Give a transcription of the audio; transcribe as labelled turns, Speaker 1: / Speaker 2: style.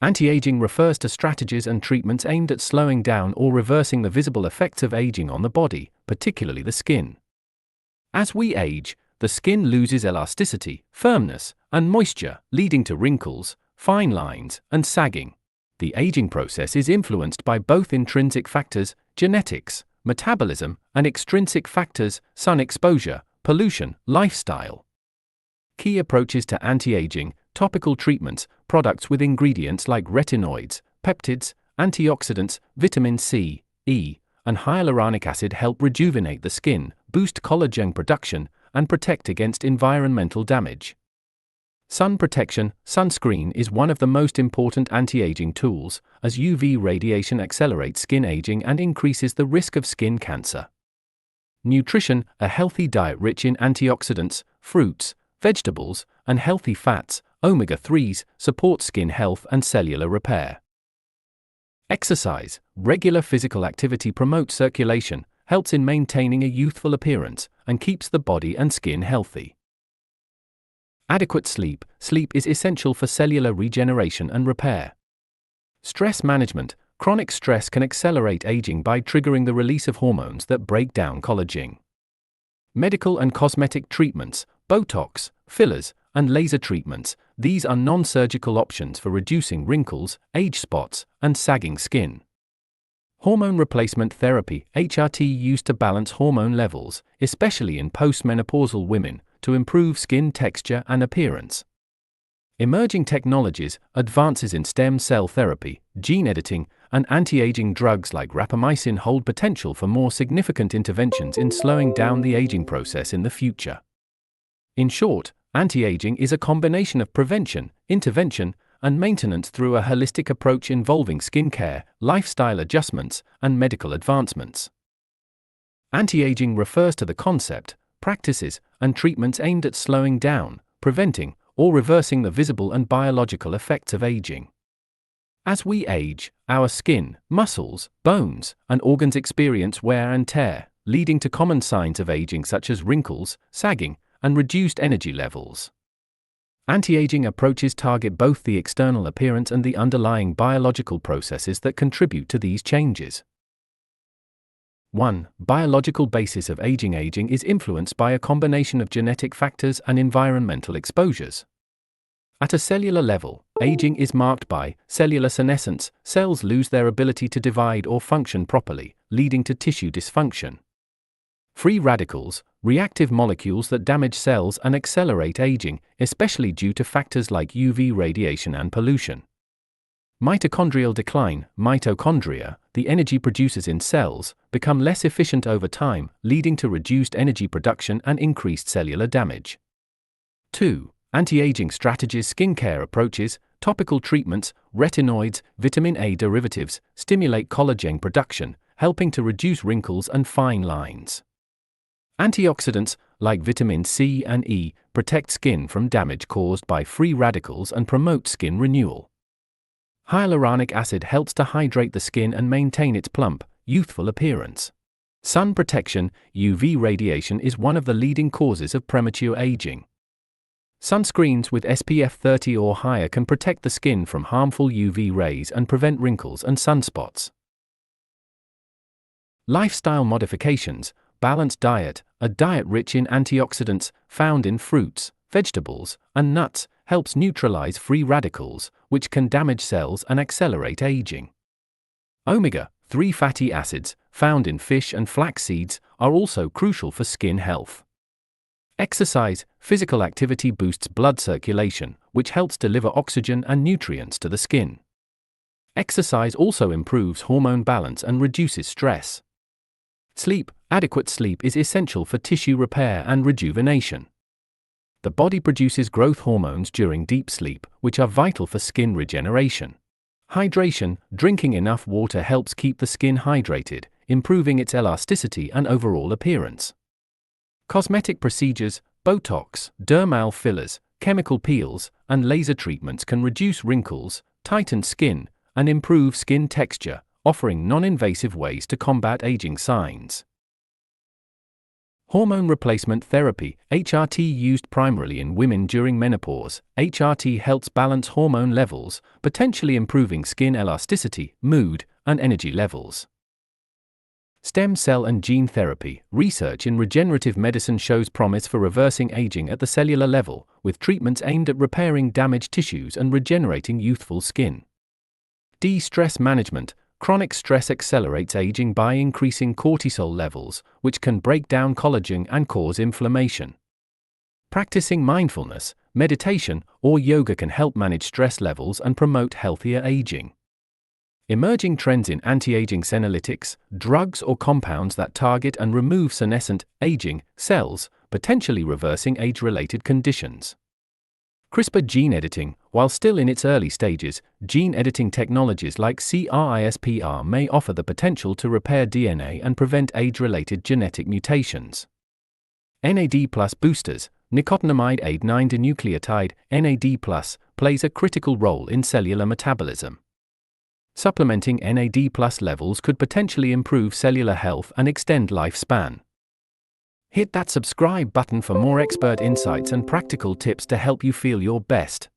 Speaker 1: Anti-aging refers to strategies and treatments aimed at slowing down or reversing the visible effects of aging on the body, particularly the skin. As we age, the skin loses elasticity, firmness, and moisture, leading to wrinkles, fine lines, and sagging. The aging process is influenced by both intrinsic factors, genetics, metabolism, and extrinsic factors, sun exposure, pollution, lifestyle. Key approaches to anti-aging: topical treatments, products with ingredients like retinoids, peptides, antioxidants, vitamin C, E, and hyaluronic acid help rejuvenate the skin, boost collagen production, and protect against environmental damage. Sun protection: sunscreen is one of the most important anti-aging tools, as UV radiation accelerates skin aging and increases the risk of skin cancer. Nutrition: a healthy diet rich in antioxidants, fruits, vegetables, and healthy fats, omega-3s, support skin health and cellular repair. Exercise: regular physical activity promotes circulation, helps in maintaining a youthful appearance, and keeps the body and skin healthy. Adequate sleep: sleep is essential for cellular regeneration and repair. Stress management: chronic stress can accelerate aging by triggering the release of hormones that break down collagen. Medical and cosmetic treatments: Botox, fillers, and laser treatments. These are non-surgical options for reducing wrinkles, age spots, and sagging skin. Hormone replacement therapy (HRT) used to balance hormone levels, especially in postmenopausal women, to improve skin texture and appearance. Emerging technologies: advances in stem cell therapy, gene editing, and anti-aging drugs like rapamycin hold potential for more significant interventions in slowing down the aging process in the future. In short, anti-aging is a combination of prevention, intervention, and maintenance through a holistic approach involving skincare, lifestyle adjustments, and medical advancements. Anti-aging refers to the concept, practices, and treatments aimed at slowing down, preventing, or reversing the visible and biological effects of aging. As we age, our skin, muscles, bones, and organs experience wear and tear, leading to common signs of aging such as wrinkles, sagging, and reduced energy levels. Anti-aging approaches target both the external appearance and the underlying biological processes that contribute to these changes. 1. Biological basis of aging. Aging is influenced by a combination of genetic factors and environmental exposures. At a cellular level, aging is marked by cellular senescence. Cells lose their ability to divide or function properly, leading to tissue dysfunction. Free radicals, reactive molecules that damage cells and accelerate aging, especially due to factors like UV radiation and pollution. Mitochondrial decline. Mitochondria, the energy producers in cells, become less efficient over time, leading to reduced energy production and increased cellular damage. 2. Anti-aging strategies. Skincare approaches, topical treatments, retinoids, vitamin A derivatives, stimulate collagen production, helping to reduce wrinkles and fine lines. Antioxidants, like vitamin C and E, protect skin from damage caused by free radicals and promote skin renewal. Hyaluronic acid helps to hydrate the skin and maintain its plump, youthful appearance. Sun protection. UV radiation is one of the leading causes of premature aging. Sunscreens with SPF 30 or higher can protect the skin from harmful UV rays and prevent wrinkles and sunspots. Lifestyle modifications. Balanced diet, a diet rich in antioxidants, found in fruits, vegetables, and nuts, helps neutralize free radicals, which can damage cells and accelerate aging. Omega-3 fatty acids, found in fish and flax seeds, are also crucial for skin health. Exercise. Physical activity boosts blood circulation, which helps deliver oxygen and nutrients to the skin. Exercise also improves hormone balance and reduces stress. Sleep. Adequate sleep is essential for tissue repair and rejuvenation. The body produces growth hormones during deep sleep, which are vital for skin regeneration. Hydration. Drinking enough water helps keep the skin hydrated, improving its elasticity and overall appearance. Cosmetic procedures. Botox, dermal fillers, chemical peels, and laser treatments can reduce wrinkles, tighten skin, and improve skin texture, offering non-invasive ways to combat aging signs. Hormone replacement therapy, HRT, used primarily in women during menopause. HRT helps balance hormone levels, potentially improving skin elasticity, mood, and energy levels. Stem cell and gene therapy. Research in regenerative medicine shows promise for reversing aging at the cellular level, with treatments aimed at repairing damaged tissues and regenerating youthful skin. De-stress management. Chronic stress accelerates aging by increasing cortisol levels, which can break down collagen and cause inflammation. Practicing mindfulness, meditation, or yoga can help manage stress levels and promote healthier aging. Emerging trends in anti-aging senolytics, drugs or compounds that target and remove senescent, aging cells, potentially reversing age-related conditions. CRISPR gene editing. While still in its early stages, gene editing technologies like CRISPR may offer the potential to repair DNA and prevent age-related genetic mutations. NAD+ boosters. Nicotinamide adenine dinucleotide, NAD+, plays a critical role in cellular metabolism. Supplementing NAD+ levels could potentially improve cellular health and extend lifespan. Hit that subscribe button for more expert insights and practical tips to help you feel your best.